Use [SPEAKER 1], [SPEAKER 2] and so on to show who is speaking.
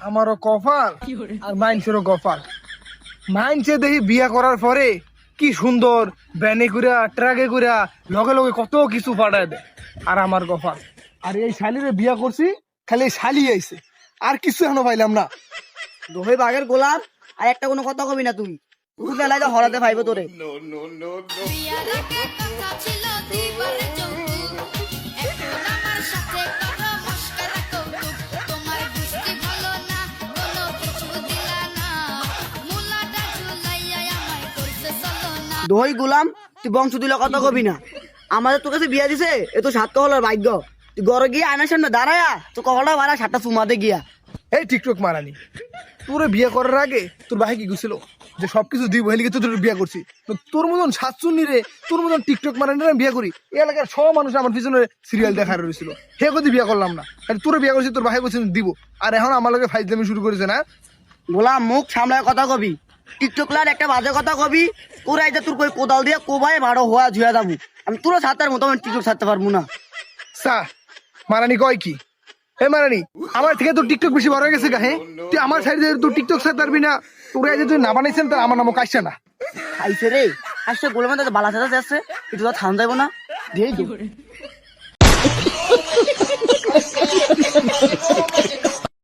[SPEAKER 1] আমারও কপাল আর মাইন্সেরও কপাল। মাইন্সে দেখি বিয়া করার পরে কি সুন্দর ব্যানে কইরা ট্রাকে কইরা লগে লগে কত কিছু পাঠায় দেয়, আর আমার কপাল আর এই শালিরে বিয়া করছি খালি শালি আইছে, আর কিছু এখনো পাইলাম না।
[SPEAKER 2] দোহে বাঘের গোলাম আর একটা কোনো কথা কবি না তুই, উঠলে লাইলে হরাতে পাইবো তোরে।
[SPEAKER 3] বিয়ার আগে কথা ছিল দিবারে যৌতুক, এখন আমার সাথে করো মশকরা কৌতুক। তোমার বুঝতে ভালো না, কোনো কিছু দিলা না, মুলাটা ঝুলাইয়া আমায় করছে চলো না।
[SPEAKER 2] দোহই গোলাম তুই বংশ দিলে কথা কবি না, আমাদের তোর কাছে বিয়া দিছে এ তো সাত হলো ভাগ্য। তুই ঘরে গিয়ে আয়নার সামনে দাঁড়ায়া তো কখনো বাড়া সাতটা চুমাতে গিয়া।
[SPEAKER 1] এই টিকটক মারানি, তোরে বিয়ে করার আগে তোর ভাই কি গেছিল যে সবকিছু দিব হেলিকে তোর বিয়ে করছি? তোর মতন সাতচুন্নি রে, তোর মতন টিকটক মারানি বিয়ে করি, এই এলাকার সব মানুষ আমার পিছনে সিরিয়াল দেখার রয়েছিল, হে কদি বিয়ে করলাম না। তোরে বিয়ে করছি, তোর ভাই বলছে দিব, আর এখন আমার লোকে ফাইজলামি শুরু করেছে না।
[SPEAKER 2] গোলাম মুখ সামলায় কথা কবি, টিকটক লার একটা বাজে কথা কবি, কোরাই যে তোর কই কোদাল দিয়ে কোবাই মারো হওয়া ঝুয়া যাবো। আমি তোরও ছাড়তার মতো আমি টিকটক ছাড়তে পারবো না।
[SPEAKER 1] সা মারানি কয় কি? হে মারানি, আমার থেকে তোর টিকটক বেশি বড় হয়ে গেছে গা? হ্যাঁ, তুই আমার সাইডে তোর টিকটক ছাড়তে পারবি না? তোর যে তুই না বানাইছেন তার আমার নামও কাইছে না।
[SPEAKER 2] খাইছে রে আসছে গোলামের দাদা বালা সাজা যাচ্ছে, একটু তো থাম যাবো না দিয়ে